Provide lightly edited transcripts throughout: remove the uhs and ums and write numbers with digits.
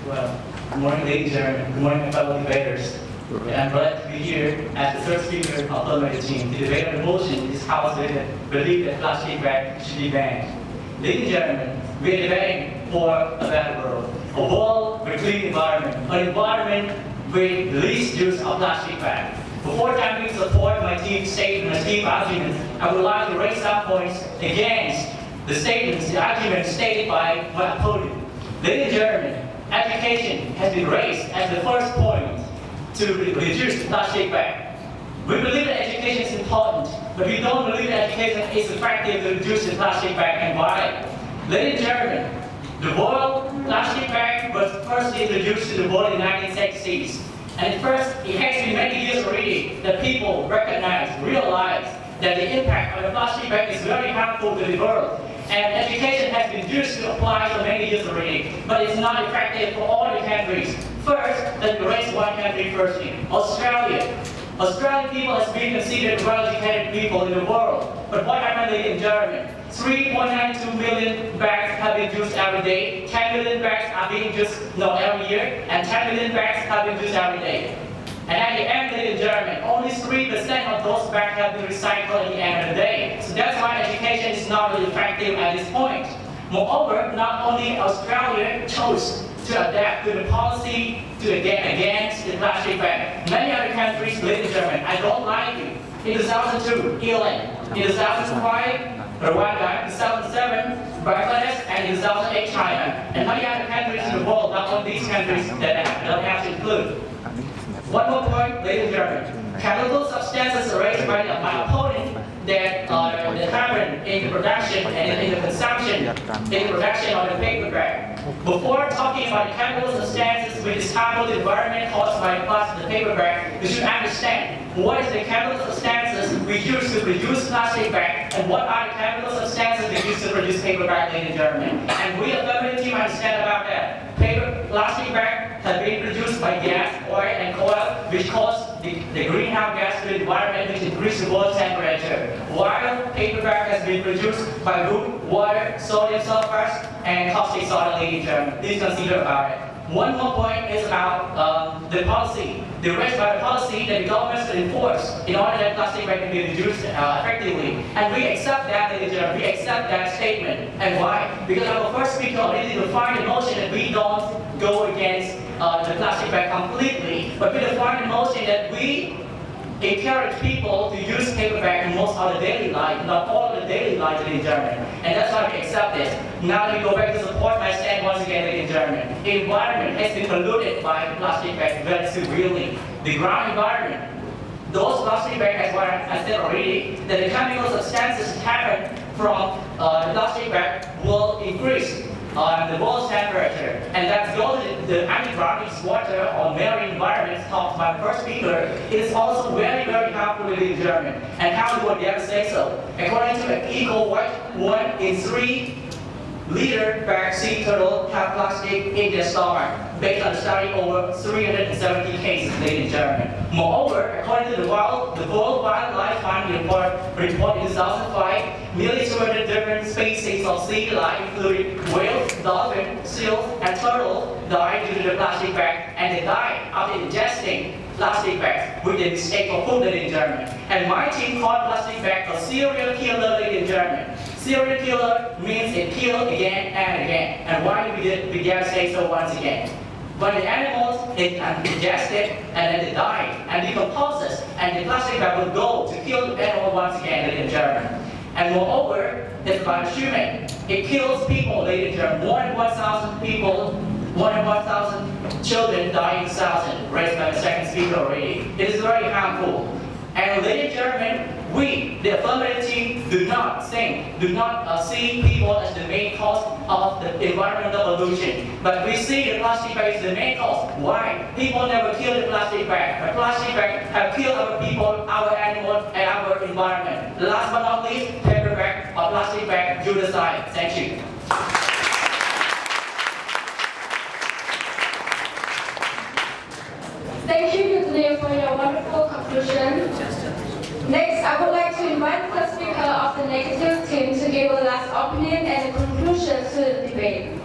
Well, good morning, ladies and gentlemen. Good morning, my fellow debaters. And I'm glad to be here as the third speaker of the team to debate on the motion in this House that believe that plastic bags should be banned. Ladies and gentlemen, we are debating for a better world, a world with clean environment, an environment with least use of plastic bags. Before time to support my team's statement, my team's argument, I would like to raise some points against the statements, the arguments stated by my opponent. Ladies and gentlemen, education has been raised as the first point to reduce the plastic bag. We believe that education is important, but we don't believe that education is effective to reduce the plastic bag and why. Ladies and gentlemen, the world plastic bag was first introduced to the world in the 1960s. And first, it has been many years already that people realize that the impact of the plastic bag is very harmful to the world. And education has been used to apply for many years already, but it's not effective for all the countries. First, let's raise one country firstly, Australia. Australian people has been considered well-educated people in the world. But what happened in Germany? 3.92 million bags have been used every day, 10 million bags are being used every year, and 10 million bags have been used every day. And at the end in Germany, only 3% of those bags have been recycled at the end of the day. So that's why education is not really effective at this point. Moreover, not only Australia chose to adapt to the policy against the plastic bag. Many other countries live in Germany. I don't like it. In 2002, Ireland. In 2005, Rwanda. In 2007, Bangladesh. And in 2008, China. And many other countries in the world, not only these countries that I don't have to include. One more point, ladies and gentlemen. Chemical substances raised by my opponent that the carbon in the production and in the consumption, in the production of the paper bag. Before talking about the chemical substances which is harmful to the environment caused by the paper bag, we should understand what is the chemical substances we use to produce plastic bag and what are the chemical substances we use to produce paper bag, ladies and gentlemen. And we at the team understand about that. Plastic bag has been produced by gas, oil, and coal, which cause the greenhouse gas to the environment, which increases the world temperature. While paper bag has been produced by wood, water, sodium sulfate, and caustic soda, ladies and gentlemen. Please consider about it. One more point is about the policy. The raised by the policy that the government should enforce in order that plastic bag can be reduced effectively. And we accept that, ladies and gentlemen. We accept that statement. And why? Because our first speaker already defined the motion that we don't go against the plastic bag completely, but we define the motion that we encourage people to use paper bag in most of the daily life, not all of the daily life in Germany. And that's why we accept this. Now let me go back to support my stand once again in Germany. The environment has been polluted by plastic bags very severely. The ground environment, those plastic bags, as what I said already, that the chemical substances happen from the plastic bag will increase the world's temperature, and that's goes to the underground water or marine environments talked by the first speaker. It is also very, very harmful to the environment. And how do we ever say so? According to an equal 1 in 3 liter bag sea turtle have plastic in their stomach, based on the study over 370 cases, ladies and gentlemen. Moreover, according to the World Wildlife Fund report in 2005, nearly 200 different species of sea life, including whales, dolphins, seals, and turtles, died due to the plastic bag, and they died after ingesting plastic bags with the mistake for food in Germany. And my team called plastic bag a serial killer in Germany. Serial killer means it kills again and again. And why we dare say so once again? When the animals ingested and then they died and decomposes, and the plastic bag will go to kill the animal once again in Germany. And moreover, it's about human. It kills people, ladies and gentlemen. More than 1,000 people, more than 1,000 children die in 2000, raised by the second speaker already. It is very harmful. And ladies and gentlemen, we, the affirmative team, do not see people as the main cause of the environmental pollution. But we see the plastic bag as the main cause. Why? People never kill the plastic bag. The plastic bag have killed our people, our animals, and our environment. Last but not least, paper bag or plastic bag, genocide. Thank you. Thank you, Vatthina, for your wonderful conclusion. Next, I would like to invite the speaker of the negative team to give a last opinion and a conclusion to the debate.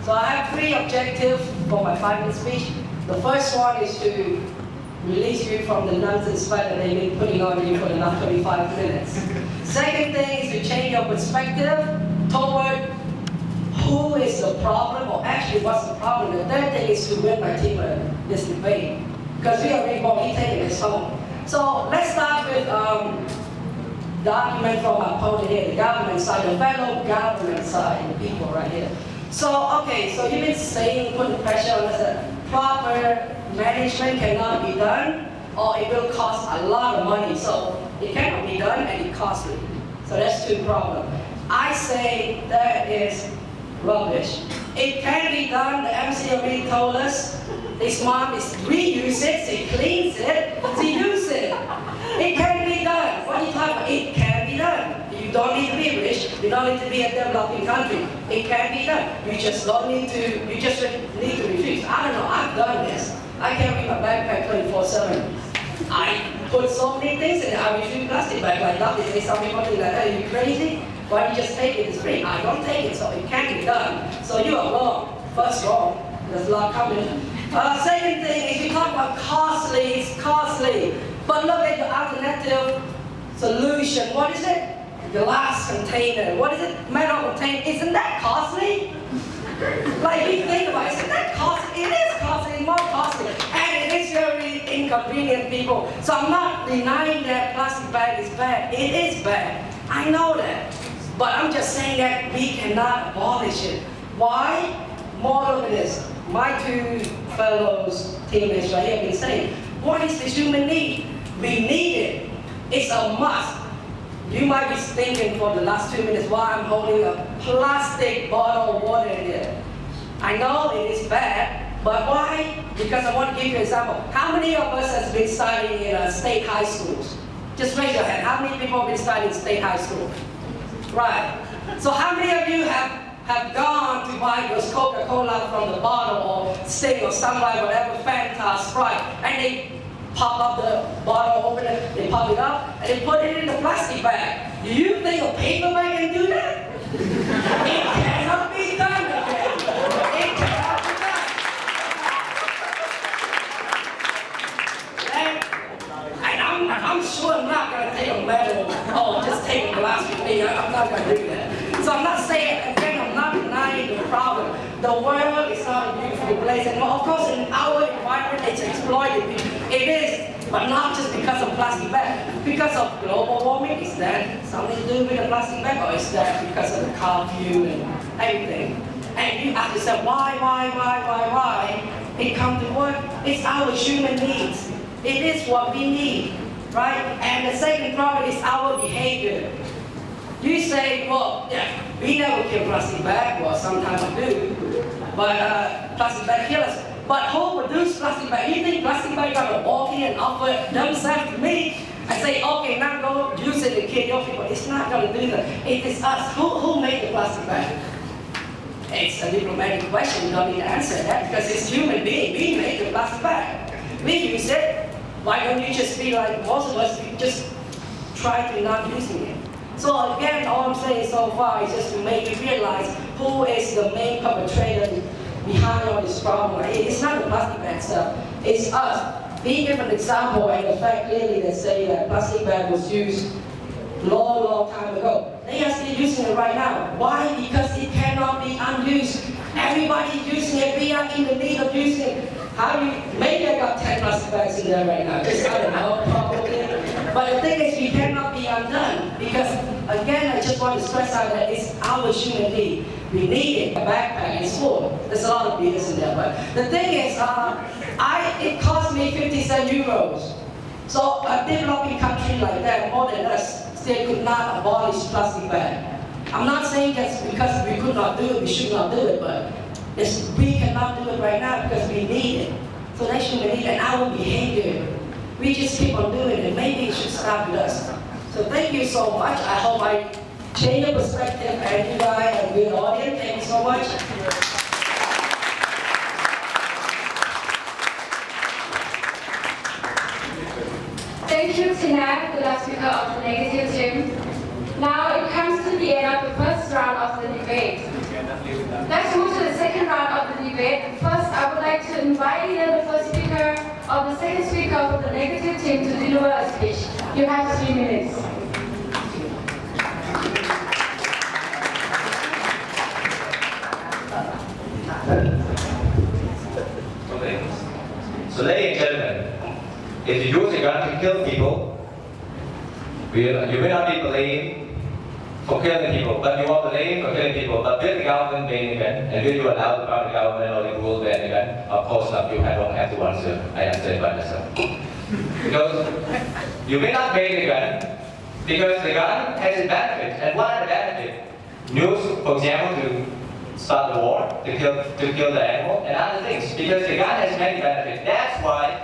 So I have 3 objectives for my 5-minute speech. The first one is to release you from the nonsense sweat that they've been putting on you for the last 25 minutes. Second thing is to change your perspective toward who is the problem, or actually what's the problem. The third thing is to win my team this debate, because we are really taking this home. So let's start with the argument from our opponent here, the government side, the fellow government side, the people right here. So, okay, so you've been saying, putting pressure on us that proper management cannot be done, or it will cost a lot of money. So it cannot be done and it's costly. So that's 2 problems. I say that is rubbish. It can be done. The MC already told us. This mom is reuse it, she cleans it, she uses it. It can be done. What are you talking about? It can be done. You don't need to be rich. You don't need to be a developing country. It can be done. You just don't need to. You just need to refuse. I don't know. I've done this. I carry my backpack 24/7. I put so many things in it. I refuse plastic bag like that. Some people think like, "Are you crazy? Why don't you just take it? It's free." I don't take it, so it can be done. So you are wrong. First wrong. There's a lot coming. Second thing is you talk about costly. It's costly. But look at the alternative solution. What is it? Glass container. What is it? Metal container. Isn't that costly? Like you think about it, isn't that costly? It is costly, it's more costly. And it is very inconvenient, people. So I'm not denying that plastic bag is bad. It is bad. I know that. But I'm just saying that we cannot abolish it. Why? More of this. My 2 fellows teammates right here have been saying, what is the human need? We need it. It's a must. You might be thinking for the last 2 minutes why I'm holding a plastic bottle of water in there. I know it is bad, but why? Because I want to give you an example. How many of us has been studying in state high schools? Just raise your hand. How many people have been studying in state high school? Right. So how many of you have gone to buy those Coca-Cola from the bottle or Sting or somebody, whatever, Fanta, Sprite, and they pop up the bottle, open it, they pop it up, and they put it in the plastic bag. Do you think a paper bag can do that? It cannot be done again. It cannot be done. And I'm sure I'm not going to take a medal, oh, just take a glass with me. I'm not going to do that. So I'm not saying, again, I'm not denying the problem. The world is not a beautiful place, and of course in our environment it's exploited. It is, but not just because of plastic bag. Because of global warming, is that something to do with the plastic bag, or is that because of the car fuel and everything? And you have to say, why? It comes to what? It's our human needs. It is what we need, right? And the second problem is our behavior. You say, well, yeah, we never kill plastic bag. Well, sometimes we do, but plastic bag kill us. But who produce plastic bag? You think plastic bag gonna walk in and offer themselves to me and say, okay, now go use it and kill your people? It's not gonna do that. It is us. Who made the plastic bag? It's a diplomatic question. You don't need to answer that because it's human being. We make the plastic bag. We use it. Why don't you just be like most of us? Just try to not using it. So again, all I'm saying so far is just to make you realize who is the main perpetrator behind all this problem. It's not the plastic bag stuff, it's us. We give an example and the fact clearly that say that plastic bag was used long time ago. They are still using it right now. Why? Because it cannot be unused. Everybody using it, we are in the need of using it. Maybe I got 10 plastic bags in there right now, because I don't know, probably. But the thing is, we cannot be undone, because again, I just want to stress out that it's our human need. We need it. A backpack is full. There's a lot of beers in there, but the thing is, it cost me 57 euros. So a developing country like that, more than us, still could not abolish plastic bag. I'm not saying that's because we could not do it, we should not do it, but we cannot do it right now because we need it. So that's human need and our behavior. We just keep on doing it. Maybe it should start with us. So thank you so much. I hope I change your perspective and you guys are a good audience. Thank you so much. Thank you, Tina, the last speaker of the negative team. Now it comes to the end of the first round of the debate. Let's move to the second second round of the debate. First, I would like to invite either the first speaker or the second speaker of the negative team to deliver a speech. You have 3 minutes. Okay. So, ladies and gentlemen, if you use a gun to kill people, you may not be blamed for killing people, but you are blamed for killing people. But will the government ban the gun? And will you allow the government or the rule ban the gun? Of course not. You don't have to answer. I answer it by myself. Because you may not ban the gun because the gun has its benefits. And what are the benefits? Use, for example, to start the war, to kill the animal, and other things. Because the gun has many benefits. That's why,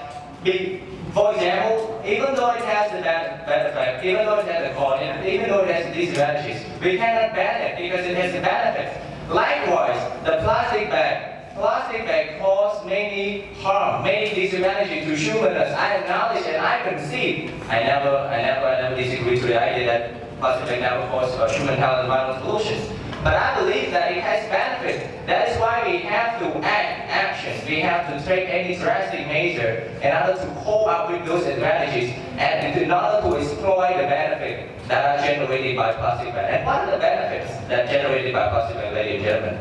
for example, even though it has the benefit, even though it has the con, even though it has disadvantages, we cannot ban it because it has the benefits. Likewise, the plastic bag causes many harm, many disadvantages to humans. I acknowledge and I concede. I never disagree to the idea that plastic bag never causes human health and environmental pollution. But I believe that it has benefits. That is why we have to action. We have to take any drastic measure in order to cope up with those advantages and in order to exploit the benefits that are generated by plastic bag. And what are the benefits that are generated by plastic bag, ladies and gentlemen?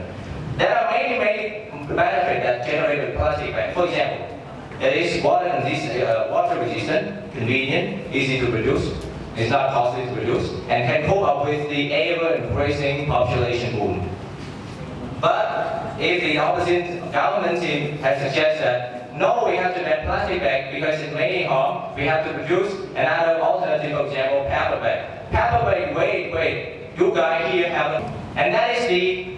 There are many benefits that generated by plastic bag. For example, it is water resistant, convenient, easy to produce. It's not costly to produce, and can cope up with the ever-increasing population boom. But if the opposite government team has suggested that, no, we have to ban plastic bag because it may harm, we have to produce another alternative, for example, paper bag. Paper bag, wait, you guys here have, and that is the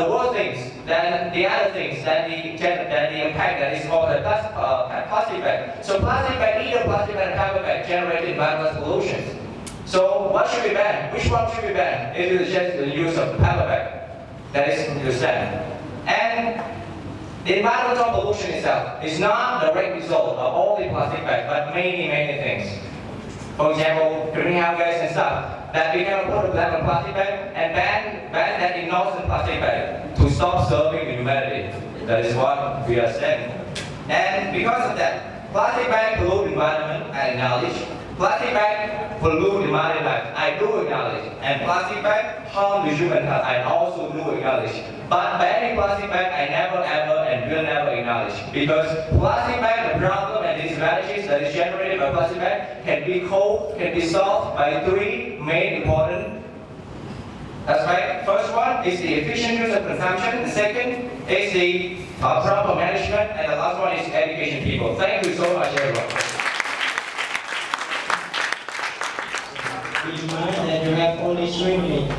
worst things, than the other things, than the impact that is called a plastic bag. So plastic bag, either plastic bag and paper bag, generate environmental pollution. So what should be banned? Which one should be banned? If you suggest the use of paper bag, that is understand. And the environmental pollution itself is not the direct result of only plastic bag, but many things. For example, greenhouse gas and stuff. That we can put a ban on plastic bag and ban that innocent plastic bag to stop serving the humanity. That is what we are saying. And because of that, plastic bag pollute environment, I acknowledge. Plastic bag pollute marine life, I do acknowledge. And plastic bag harm the human health, I also do acknowledge. But banning plastic bag, I never ever and will never acknowledge. Because plastic bag, the problem and disadvantages that is generated by plastic bag can be solved by 3 main important. That's right. First one is the efficient use of consumption. The second is the proper management, and the last one is education people. Thank you so much, everyone. Remind that you have only 3 minutes.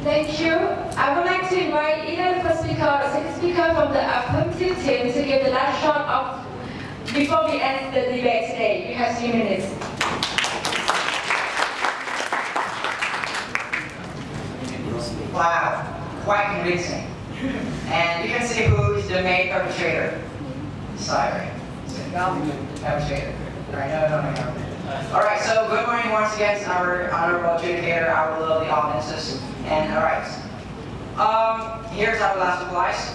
Thank you. I would like to invite either the first speaker or the second speaker from the affirmative team to give the last shot of before we end the debate today. You have 3 minutes. Wow, quite convincing. And you can see who is the main perpetrator. Sorry. Perpetrator. Alright, no. Alright, so good morning once again to our honorable adjudicator, our lovely audiences. And alright. Here's our last advice.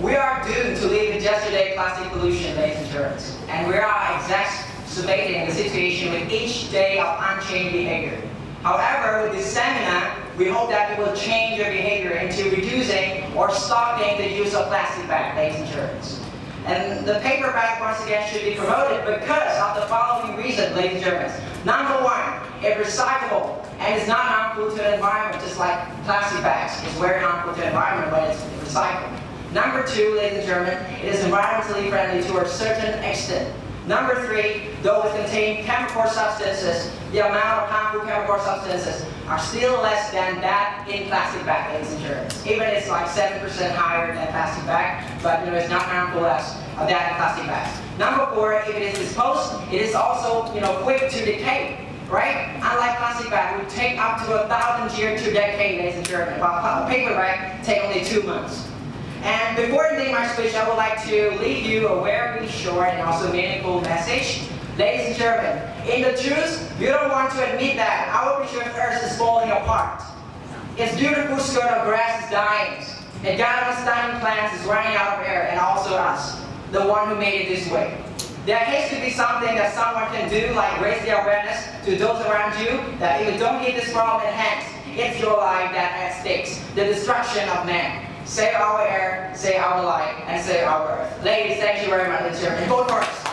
We are doomed to live in yesterday plastic pollution, ladies and gentlemen. And we are exacerbating the situation with each day of unchanged behavior. However, with this seminar, we hope that it will change your behavior into reducing or stopping the use of plastic bags, ladies and gentlemen. And the paper bag, once again, should be promoted because of the following reasons, ladies and gentlemen. Number 1, it's recyclable and it's not harmful to the environment, just like plastic bags. It's very harmful to the environment, but it's recyclable. Number 2, ladies and gentlemen, it is environmentally friendly to a certain extent. Number 3, though it contains chemical substances, the amount of harmful chemical substances are still less than that in plastic bag, ladies and gentlemen. Even it's like 7% higher than plastic bag, but it's not harmful as that in plastic bags. Number 4, if it is disposed, it is also quick to decay, right? Unlike plastic bag, it would take up to 1,000 years to decay, ladies and gentlemen, while a paper bag take only 2 months. And before ending my speech, I would like to leave you a very short and also meaningful message. Ladies and gentlemen, in the truth, you don't want to admit that our picture of Earth is falling apart. Its beautiful skirt of grass is dying. A God of stunning plans is running out of air, and also us, the one who made it this way. There has to be something that someone can do, like raise the awareness to those around you, that if you don't get this problem at hand, it's your life that at stakes, the destruction of man. Save our air, save our life, and save our earth. Ladies, thank you very much, and vote for us.